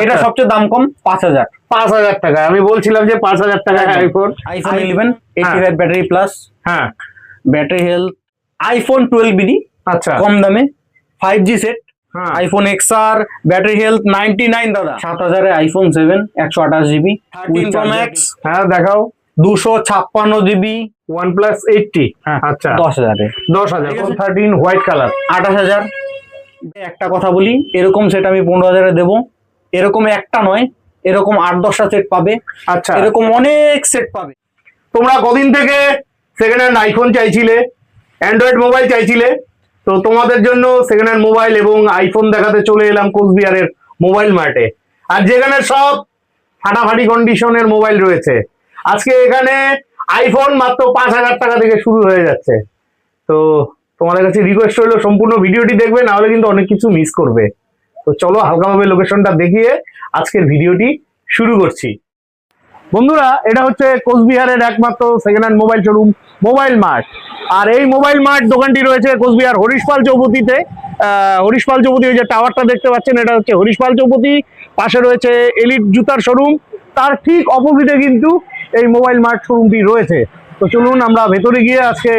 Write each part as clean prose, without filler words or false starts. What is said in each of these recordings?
এটা সবচেয়ে দাম কম 5000। 5000 টাকা আমি বলছিলাম যে 5000 টাকায় আইফোন 11 85 ব্যাটারি প্লাস, হ্যাঁ ব্যাটারি হেলথ, আইফোন 12 মিনি আচ্ছা কম দামে 5G সেট, হ্যাঁ আইফোন XR ব্যাটারি হেলথ 99 দাদা। 7000 এ আইফোন 7 128GB, 13 প্রো ম্যাক্স হ্যাঁ দেখাও 256GB, OnePlus 80 হ্যাঁ আচ্ছা 10000 এ 10000 13 হোয়াইট কালার 28000। একটা কথা বলি, এরকম সেট আমি 15000 এ দেবো। এরকম একটা নয়, এরকম 8-10টা সেট পাবে, আচ্ছা এরকম অনেক সেট পাবে। তোমরা কদিন থেকে সেকেন্ড হ্যান্ড আইফোন চাইছিলে, অ্যান্ড্রয়েড মোবাইল চাইছিলে, তো তোমাদের জন্য সেকেন্ড হ্যান্ড মোবাইল এবং আইফোন দেখাতে চলে এলাম কোচবিহারের মোবাইল মার্টে। আর যেখানে সব ফাটাফাটি কন্ডিশনের মোবাইল রয়েছে। আজকে এখানে আইফোন মাত্র 5000 টাকা থেকে শুরু হয়ে যাচ্ছে। তো তোমাদের কাছে রিকোয়েস্ট হলো সম্পূর্ণ ভিডিওটি দেখবে, না হলে কিন্তু অনেক কিছু মিস করবে। তো চলো হালকাভাবে লোকেশনটা দেখিয়ে আজকের ভিডিওটি শুরু করছি। বন্ধুরা, এটা হচ্ছে কোচবিহারের একমাত্র second hand mobile showroom mobile mart. আর এই মোবাইল মার্ট দোকানটি রয়েছে কোচবিহার হরিশপাল চৌপতিতে। হরিশপাল চৌপতি, ওই যে টাওয়ারটা দেখতে পাচ্ছেন, এটা হচ্ছে হরিশপাল চৌপতি। পাশে রয়েছে এলিট জুতার শোরুম, তার ঠিক অপোজিটে কিন্তু এই মোবাইল মার্ট শোরুমটি রয়েছে। তো চলুন আমরা ভেতরে গিয়ে আজকে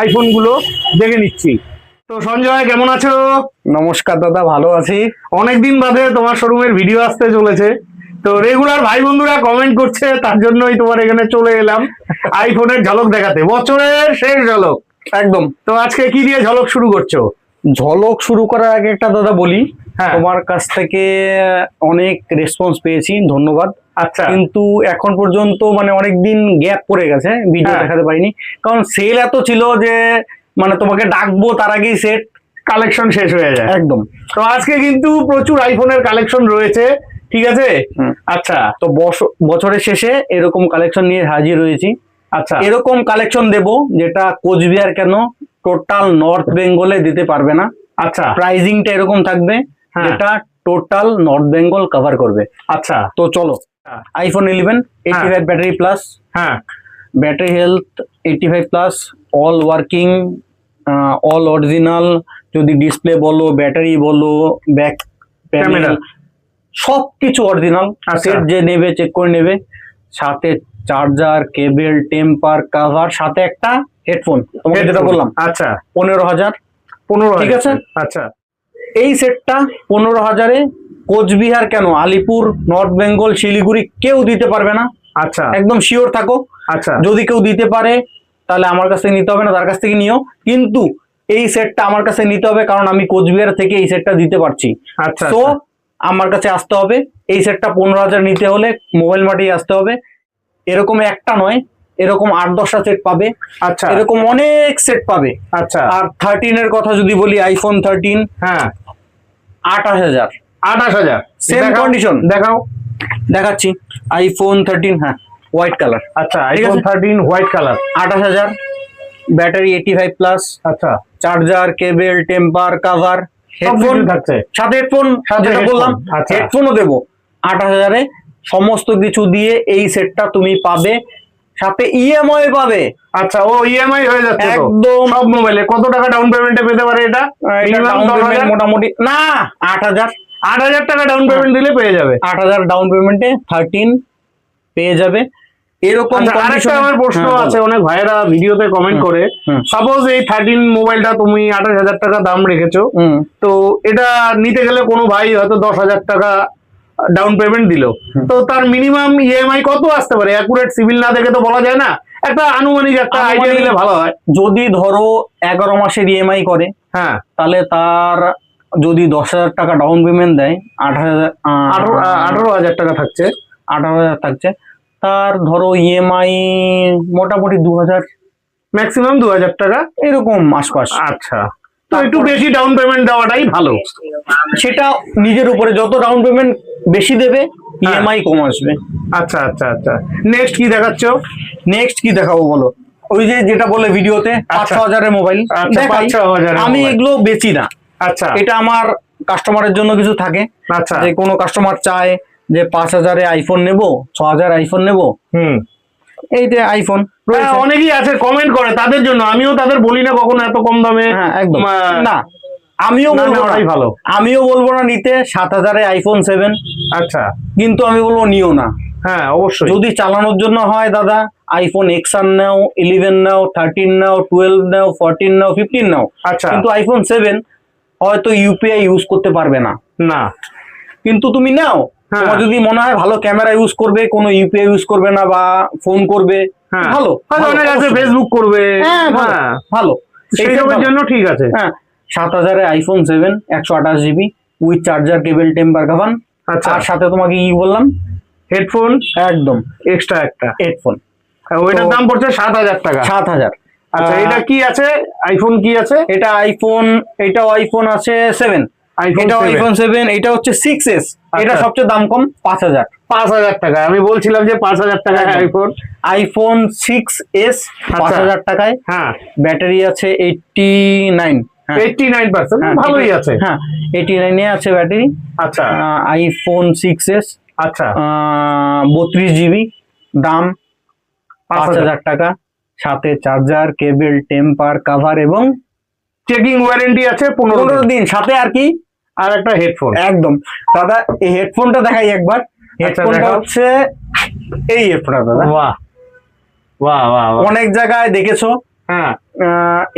আইফোনগুলো দেখে নিচ্ছি। তো সঞ্জয়, কেমন আছো? নমস্কার দাদা, ভালো আছি। অনেকদিন বাদে তোমার শোরুমের ভিডিও আসতে চলেছে। তো রেগুলার ভাই বন্ধুরা কমেন্ট করছে, তার জন্যই তোমার এখানে চলে এলাম আইফোনের ঝলক দেখাতে, বছরের শেষ ঝলক একদম। তো আজকে কি দিয়ে ঝলক শুরু করছো? ঝলক শুরু করার আগে একটা দাদা বলি, হ্যাঁ তোমার কাছ থেকে অনেক রেসপন্স পেয়েছি, ধন্যবাদ। আচ্ছা কিন্তু এখন পর্যন্ত মানে অনেকদিন গ্যাপ পড়ে গেছে, ভিডিও হ্যাঁ। দেখাতে পারিনি, কারণ সেল এত ছিল যে মানে তোমাকে ডাকবো তার আগেই সেট কালেকশন শেষ হয়ে যায় একদম। তো আজকে কিন্তু প্রচুর আইফোনের কালেকশন রয়েছে, ঠিক আছে? আচ্ছা তো বছরের শেষে এরকম কালেকশন নিয়ে হাজির হয়েছি। আচ্ছা এরকম কালেকশন দেব যেটা কোচবিহার কেন টোটাল নর্থ বেঙ্গলে দিতে পারবে না। আচ্ছা প্রাইজিংটা এরকম থাকবে হ্যাঁ। যেটা টোটাল নর্থ বেঙ্গল কভার করবে। আচ্ছা তো চলো, আইফোন 11 85 ব্যাটারি প্লাস, হ্যাঁ battery health 85 plus, all working, all original, যদি ডিসপ্লে বলো, ব্যাটারি বলো, ব্যাক ক্যামেরা প্যানেল সবকিছু অরিজিনাল। আচ্ছা। সেট যে নেবে চেক করে নেবে, সাথে চার্জার, কেবল, টেম্পার, কভার, সাথে একটা হেডফোন, তোমাকে যেটা বললাম আচ্ছা 15000। 15 ঠিক আছে। আচ্ছা এই সেটটা 15000-এ কোচবিহার কেন, আলিপুর, নর্থ বেঙ্গল, শিলিগুড়ি কেউ দিতে পারবে না, আচ্ছা একদম শিওর থাকো। আচ্ছা যদি কেউ দিতে পারে তাহলে আমার কাছ থেকে নিতে হবে না, তার কাছ থেকে নিও, কিন্তু এই সেটটা আমার কাছে নিতে হবে, কারণ আমি কোচবিহার থেকে এই সেটটা দিতে পারছি। আচ্ছা তো আমার কাছে আসতে হবে। এই সেটটা 15000 নিতে হলে মোবাইল মার্টেই আসতে হবে। এরকম একটা নয়, এরকম 8-10টা সেট পাবে, আচ্ছা এরকম অনেক সেট পাবে। আচ্ছা আর 13 এর কথা যদি বলি, আইফোন 13 হ্যাঁ 28000, 28000 সেম কন্ডিশন দেখাও দেখাচ্ছি। আইফোন 13 হ্যাঁ হোয়াইট কালার, আচ্ছা ঠিক আইফোন আছে। 13 হোয়াইট কালার 28000, ব্যাটারি 85 প্লাস, আচ্ছা charger, cable, temper, cover, headphone থাকছে সাথে, হেডফোন যেটা headphone, বললাম, আচ্ছা। হেডফোনও দেবো 8000-এ। সমস্ত কিছু দিয়ে এই সেটটা তুমি পাবে, সাথে ইএমআই পাবে। আচ্ছা ও ইএমআই হয়ে যাচ্ছে তো একদম। সব মোবাইলে কত টাকা ডাউন পেমেন্টে পেতে পারে এটা? এটা Minimum ডাউন 10,000? পেমেন্ট মোটামুটি না 8000, 8000 টাকা ডাউন পেমেন্ট দিলে পেয়ে যাবে। 8000 ডাউন পেমেন্টে 13 পেয়ে যাবে। এরকম আচ্ছা, আরেকটা condition-এ- আমার প্রশ্ন হ্যাঁ, আছে, বলো। অনেক ভাইয়েরা ভিডিওতে কমেন্ট করে, সাপোজ এই 13 মোবাইলটা তুমি 28000 টাকা দাম রেখেছো, তো এটা নিতে গেলে কোনো ভাই হয়তো 10,000 টাকা ডাউন পেমেন্ট দিল, তো তার মিনিমাম ইএমআই কত আসতে পারে? অ্যাকুরেট সিভিল না দেখে তো বলা যায় না, একটা আনুমানিক একটা আইডিয়া দিলে ভালো হয়। যদি ধরো 11 মাসের ইএমআই করে, হ্যাঁ তাহলে তার যদি 10,000 টাকা ডাউন পেমেন্ট দেয়, 18,000 টাকা থাকছে, 18,000 থাকছে, তার ধরো ইএমআই মোটামুটি 2000, ম্যাক্সিমাম 2000 টাকা এরকম আশপাশ। আচ্ছা, তো একটু বেশি ডাউন পেমেন্ট দেওয়াটাই ভালো। সেটা নিজের উপরে, যত ডাউন পেমেন্ট বেশি দেবে ইএমআই কম আসবে। আচ্ছা আচ্ছা আচ্ছা, নেক্সট কি দেখাচ্ছ? নেক্সট কি দেখাবো বলো? ওই যে যেটা বলে ভিডিওতে 5-6 হাজারের মোবাইল আচ্ছা, দেখাই, 5-6 আমি এগুলো বেচি না। আচ্ছা এটা আমার কাস্টমারের জন্য কিছু থাকে, আচ্ছা যে কোনো কাস্টমার চায় যে 5000-এ আইফোন নেবো, 6000 আইফোন নেবো, এই যে আইফোন অনেকেই আছে কমেন্ট করে, তাদের জন্য আমিও তাদের বলি না কখনো এত কম দামে একদম না, আমিও না বলবো না, নেওয়াটাই ভালো? আমিও বলবো না নিতে। 7,000-এ আইফোন 7, আচ্ছা, কিন্তু আমি বলবো নিও না। হ্যাঁ অবশ্যই। যদি চালানোর জন্য হয় দাদা, আইফোন এক্সআর নাও, 11 নাও, 13 নাও, 12 নাও, 14 নাও, 15 নাও। আচ্ছা, কিন্তু আইফোন 7 হয়তো ইউপিআই ইউজ করতে পারবে না, না কিন্তু তুমি নাও। হ্যাঁ। তোমার যদি মনে হয় ভালো ক্যামেরা ইউজ করবে, কোনো ইউপিআই ইউজ করবে না বা ফোন করবে, হ্যাঁ ভালো হয়তো ভালো, অনেক আছে অবশ্যই। ফেসবুক করবে, হ্যাঁ ভালো, হ্যাঁ ভালো সেইসবের ভালো। জন্য ঠিক আছে। হ্যাঁ, 7,000-এ iPhone 7 128 GB with charger, cable, temper cover. আচ্ছা, আর সাথে তোমাকে কি বললাম, হেডফোন একদম এক্সট্রা একটা, হেডফোন। ওইটার তো দাম পড়ছে 7,000 টাকা। 7,000। আচ্ছা, এটা কি আছে? আইফোন কি আছে? এটা আইফোন, এটাও আইফোন আছে 7, আইফোন এটাও 7 আইফোন 7, এটা হচ্ছে 6s। এটা আচ্ছা। সবচেয়ে দাম কম, 5,000। 5,000 টাকা, আমি বলছিলাম যে 5,000 টাকায় একদম। আইফোন। আইফোন 6s 5,000 টাকায়। হ্যাঁ, ব্যাটারি আছে 89। 89%, ভালোই আছে। হ্যাঁ, 89-এ আছে ব্যাটারি। আচ্ছা, আইফোন 6s আচ্ছা, 32 জিবি, দাম 5,000 5,000 টাকা। সাথে চার্জার, কেবল, টেম্পার কাভার এবং চেকিং ওয়ারেন্টি আছে 15 15 দিন, দিন। সাথে আর কি, আর একটা হেডফোন। একদম। দাদা এই হেডফোনটা দেখাই একবার। হেডফোনটা দেখাও। হচ্ছে এই হেডফোনটা দাদা, বাহ বাহ বাহ বাহ। অনেক জায়গায় দেখেছো। হ্যাঁ,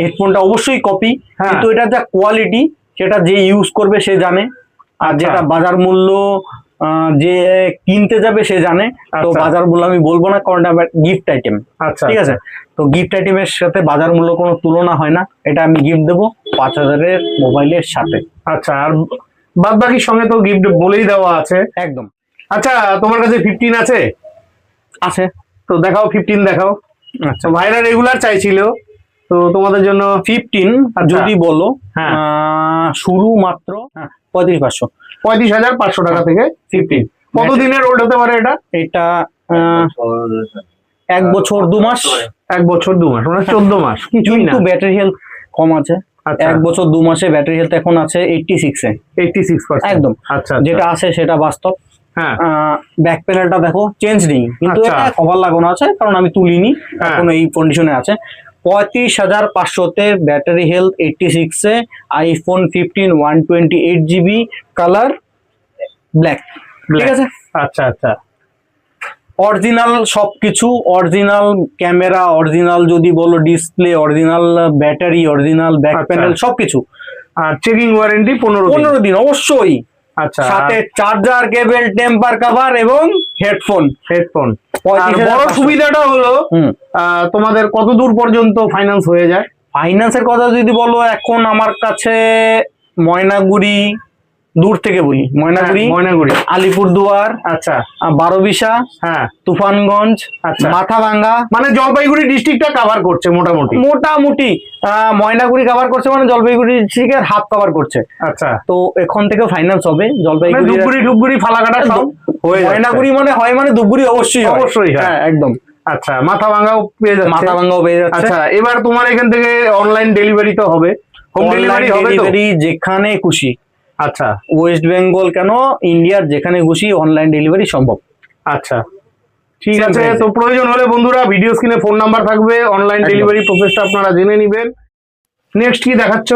হেডফোনটা অবশ্যই কপি, হ্যাঁ। কিন্তু এটা যা কোয়ালিটি সেটা যে ইউজ করবে সে জানে, আর আচ্ছা। যেটা বাজার মূল্য যে কিনতে যাবে সে জানে। তো আচ্ছা। বাজার মূল্য আমি বলবো না, কারণ এটা গিফট আইটেম। আচ্ছা, ঠিক আছে, তো গিফট আইটেমের সাথে বাজার মূল্য কোনো তুলনা হয় না। এটা আমি গিফট দেবো 5,000-এর মোবাইলের সাথে। আচ্ছা, আর বাদ বাকির সঙ্গে তো গিফট বলেই দেওয়া আছে। একদম আচ্ছা, তোমার কাছে 15 আছে? আছে। তো দেখাও, 15 দেখাও। আচ্ছা, ভাইরা রেগুলার চাইছিল, তো তোমাদের জন্য 15 আচ্ছা। যদি বলো, হ্যাঁ। শুরু মাত্র 35,500। 35,500 টাকা থেকে 15। কতদিনের ওল্ড হতে পারে এটা? এটা 1 বছর 2 মাস। 1 বছর 2 মাস, মানে 14 মাস, কিছুই না। কিন্তু ব্যাটারি হেলথ কম আছে। আচ্ছা। 1 বছর 2 মাসে ব্যাটারি হেলথ এখন আছে 86-এ। 86%, একদম। আচ্ছা, যেটা আছে সেটা বাস্তব। হ্যাঁ, ব্যাক প্যানেলটা দেখো, চেঞ্জ নেই, কিন্তু আচ্ছা। এটা কভার লাগানো আছে, কারণ আমি তুলিনি, হ্যাঁ। এখন এই কন্ডিশনে আছে। 35,500-তে ব্যাটারি হেলথ, 86-এ আইফোন 15 128 জিবি, কালার ব্ল্যাক। ঠিক আছে, আচ্ছা, আচ্ছা, অরিজিনাল সবকিছু, অরিজিনাল ক্যামেরা, অরিজিনাল যদি বলো display, original battery, original back আচ্ছা। প্যানেল, সবকিছু। আর চেকিং ওয়ারেন্টি 15 দিন। 15 দিন অবশ্যই। আচ্ছা, সাথে চার্জার, কেবল, টেম্পার কাভার এবং হেডফোন। হেডফোন। আর 35,500 বড় সুবিধাটা হলো, তোমাদের কত দূর পর্যন্ত ফাইন্যান্স হয়ে যায়? ফাইন্যান্সের কথা যদি বলো, এখন আমার কাছে ময়নাগুড়ি, দূর থেকে বলি, ময়নাগুড়ি, ময়নাগুড়ি, আলিপুরদুয়ার, আচ্ছা, বারোবিশা, হ্যাঁ, তুফানগঞ্জ, আচ্ছা। মাথাভাঙ্গা, মানে জলপাইগুড়ি ডিস্ট্রিক্টটা কভার করছে মোটামুটি। মোটামুটি ময়নাগুড়ি কভার করছে, মানে জলপাইগুড়ি ডিস্ট্রিক্টের হাফ কভার করছে। আচ্ছা, তো এখন থেকে ফাইন্যান্স হবে মানে জলপাইগুড়ি, ধূপগুড়ি ফালাকাটা সব হয়ে যাচ্ছে। ময়নাগুড়ি মানে হয়, মানে ধূপগুড়ি অবশ্যই হয়। অবশ্যই হয়। হ্যাঁ, একদম। আচ্ছা, মাথাভাঙ্গাও পেয়ে যাচ্ছে। মাথাভাঙ্গাও পেয়ে যাচ্ছে। আচ্ছা, এবার তোমার এখান থেকে অনলাইন ডেলিভারি তো হবে, হোম ডেলিভারি হবে তো? ডেলিভারি যেখানে খুশি, আচ্ছা, ওয়েস্ট বেঙ্গল কেন, ইন্ডিয়ার যেখানে খুশি অনলাইন ডেলিভারি সম্ভব। আচ্ছা, ঠিক Same আছে। price. তো প্রয়োজন হলে বন্ধুরা ভিডিও স্ক্রিনে ফোন নাম্বার থাকবে, অনলাইন একদম। ডেলিভারি প্রসেসটা আপনারা জেনে নেবেন। নেক্সট কি দেখাচ্ছ?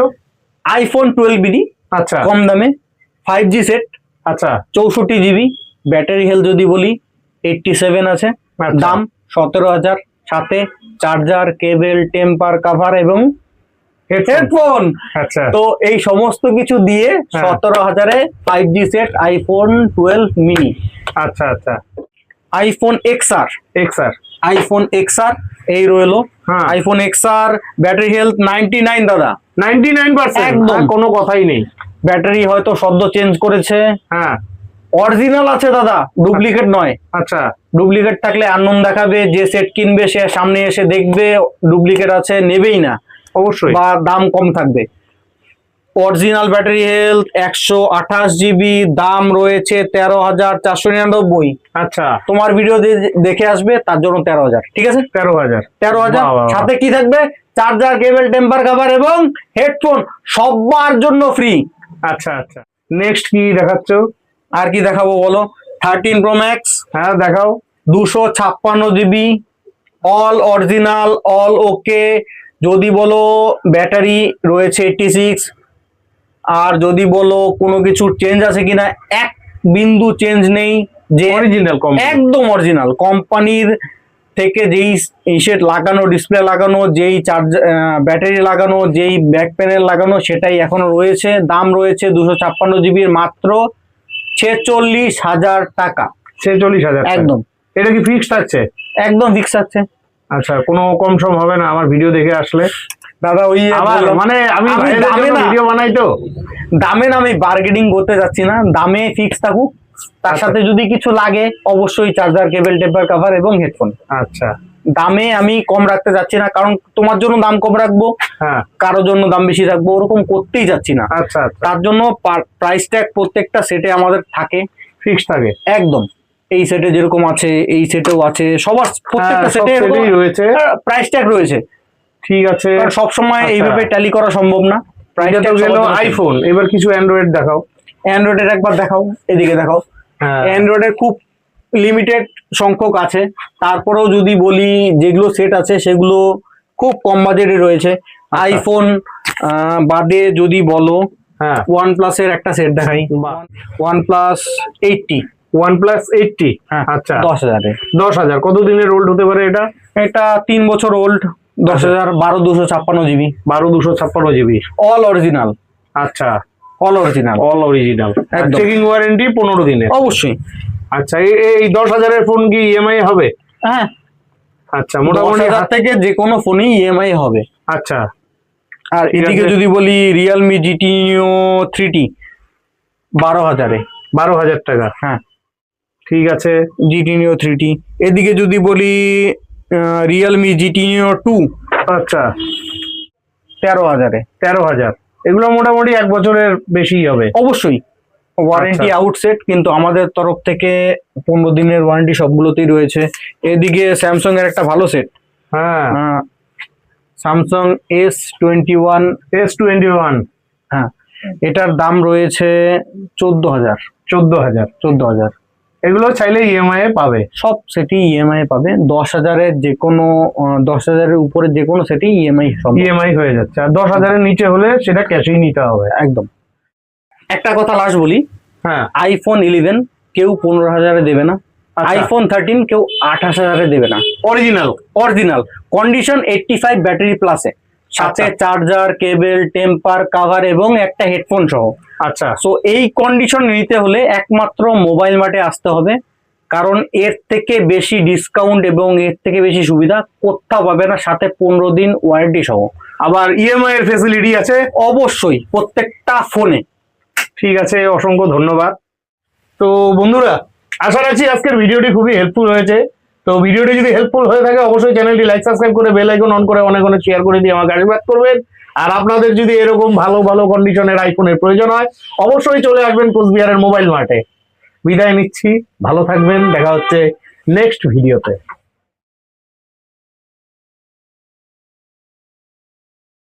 আইফোন 12 আচ্ছা, কম দামে 5G সেট, আচ্ছা, 64 জিবি, ব্যাটারি হেলথ যদি বলি 87 আছে, আচ্ছা। দাম 17,000। সাথে চার্জার, কেবল, টেম্পার কাভার এবং হেডফোন। আচ্ছা, তো এই সমস্ত কিছু দিয়ে হ্যাঁ। 17,000-এ 5G সেট আইফোন 12 মিনি। আচ্ছা, আচ্ছা, iPhone XR, XR, iPhone XR এই রইলো। হ্যাঁ। আইফোন এক্সআর ব্যাটারি হেলথ 99 দাদা, 99%, একদম। কোনো কথাই নেই। ব্যাটারি হয়তো সদ্য চেঞ্জ করেছে, হ্যাঁ, অরিজিনাল আছে দাদা, ডুপ্লিকেট নয়। আচ্ছা, ডুপ্লিকেট থাকলে আননোন দেখাবে, যে সেট কিনবে সে সামনে এসে দেখবে ডুপ্লিকেট আছে, নেবেই না, অবশ্যই। বা দাম কম থাকবে। অরিজিনাল ব্যাটারি হেলথ 128 জিবি, দাম রয়েছে 13,499। আচ্ছা, তোমার ভিডিও দেখে আসবে তার জন্য 13,000। ঠিক আছে, 13,000। 13,000। বাহ, বাহ, বাহ। সাথে কি থাকবে? চার্জার, কেবল, টেম্পার কাভার এবং হেডফোন, সবার জন্য ফ্রি। আচ্ছা, আচ্ছা, নেক্সট কি দেখাচ্ছ? আর কি দেখাবো বলো? 13 প্রো ম্যাক্স, হ্যাঁ, দেখাও। 256 জিবি, অল অরিজিনাল, অল ওকে। যদি বলো ব্যাটারি রয়েছে 86, আর যদি বলো কোনো কিছু চেঞ্জ আছে কিনা, এক বিন্দু চেঞ্জ নেই, যে অরিজিনাল একদম অরিজিনাল কোম্পানির থেকে যেই সেট লাগানো, ডিসপ্লে লাগানো, যেই চার্জার ব্যাটারি লাগানো, যেই ব্যাক প্যানেল লাগানো সেটাই এখনো রয়েছে। দাম রয়েছে 256 জিবির মাত্র 46,000 টাকা। 46,000 একদম। এটা কি ফিক্সড আছে? একদম ফিক্স আছে। আচ্ছা, কোনো কম সম হবে না আমার ভিডিও দেখে আসলে? দাদা ওই মানে আমি ভিডিও বানাই তো, দামে না আমি বার্গেনিং করতে যাচ্ছি না, দামে ফিক্স থাকুক। তার সাথে যদি কিছু লাগে অবশ্যই চার্জার, কেবল, টেম্পার কভার এবং হেডফোন। আচ্ছা, দামে আমি কম রাখতে যাচ্ছি না, কারণ তোমার জন্য দাম কম রাখবো, হ্যাঁ, কারোর জন্য দাম বেশি রাখবো, ওরকম করতেই যাচ্ছি না। আচ্ছা, তার জন্য প্রাইস ট্যাগ প্রত্যেকটা সেটে আমাদের থাকে, ফিক্স থাকে একদম। এই সেটে যেরকম আছে এই সেটেও আছে, সবার প্রত্যেকটা সেটে রয়েছে প্রাইস ট্যাগ রয়েছে। ঠিক আছে, সব সময় এইভাবে ট্যালি করা সম্ভব না। প্রাইস ট্যাগ গেল আইফোন, এবার কিছু অ্যান্ড্রয়েড দেখাও। অ্যান্ড্রয়েডের একবার দেখাও, এদিকে দেখাও। অ্যান্ড্রয়েডের খুব লিমিটেড সংখ্যক আছে, তারপরেও যদি বলি যেগুলো সেট আছে সেগুলো খুব কম বাজেটে রয়েছে। আইফোন বাদে যদি বলো, হ্যাঁ, OnePlus এর একটা সেট দেখাই, OnePlus 80। OnePlus 80, হ্যাঁ, আচ্ছা, 10,000-এ। 10,000 কত দিনের ওল্ড হতে পারে এটা? এটা 3 বছর old, 10,000, 12,256 GB, 12,256 GB, all original. আচ্ছা, অল অরিজিনাল, অল অরিজিনাল, একদম। চেকিং ওয়ারেন্টি 15 দিনের, অবশ্যই। আচ্ছা, এই 10,000-এর ফোন কি ইএমআই হবে? হ্যাঁ, আচ্ছা, মোটামুটি 10,000 থেকে যে কোনো ফোনই ইএমআই হবে। আচ্ছা, আর এদিকে যদি বলি রিয়েলমি GT Neo 3T 12,000-এ। 12,000 টাকা, হ্যাঁ, ঠিক আছে। GT Neo 3T। এদিকে যদি বলি রিয়েলমি GT Neo 2, আচ্ছা, 13,000-এ। 13,000, এগুলো মোটামুটি 1 বছরের বেশি হবে। অবশ্যই ওয়ারেন্টি আচ্ছা। আউটসেট, কিন্তু আমাদের তরফ থেকে 15 দিনের ওয়ারেন্টি সবগুলোতেই রয়েছে। এদিকে স্যামসাং এর একটা ভালো সেট, হ্যাঁ, স্যামসাং S21। S21, হ্যাঁ, এটার দাম রয়েছে 14,000। 14,000, এগুলো চাইলে ইএমআই এ পাবে। সব সেটই ইএমআই পাবে। 10,000-এর যে কোনো 10,000-এর উপরে যে কোনো সেটই ইএমআই হয়ে যাচ্ছে, আর 10,000-এর নিচে হলে সেটা ক্যাশেই নিতে হবে। একদম। একটা কথা লাস্ট বলি, হ্যাঁ, আইফোন 11 কেউ 15,000-এ দেবে না, আইফোন 13 কেউ 28,000-এ দেবে না। অরিজিনাল কন্ডিশন 85 ব্যাটারি প্লাসে, সাথে চার্জার, কেবল, টেম্পার কভার এবং একটা হেডফোন সহ। আচ্ছা, সো এই কন্ডিশন নিতে হলে একমাত্র মোবাইল মার্টে আসতে হবে, কারণ এর থেকে বেশি ডিসকাউন্ট এবং এর থেকে বেশি সুবিধা কোথাও পাবে না, সাথে 15 দিন ওয়ারেন্টি সহ। আবার ইএমআই এর ফেসিলিটি আছে অবশ্যই প্রত্যেকটা ফোনে। ঠিক আছে, অসংখ্য ধন্যবাদ। তো বন্ধুরা, আশা রাখছি আজকের ভিডিওটি খুবই হেল্পফুল হয়েছে। তো ভিডিওটি যদি হেল্পফুল হয়ে থাকে অবশ্যই চ্যানেলটি লাইক, সাবস্ক্রাইব করে বেল আইকন অন করে অনেক অনেক শেয়ার করে দিয়ে আমাকে আশীর্বাদ করবেন। আর আপনাদের যদি এরকম ভালো ভালো কন্ডিশনের আইফোনের প্রয়োজন হয় অবশ্যই চলে আসবেন কোচবিহারের মোবাইল মার্টে। বিদায় নিচ্ছি, ভালো থাকবেন, দেখা হচ্ছে নেক্সট ভিডিওতে।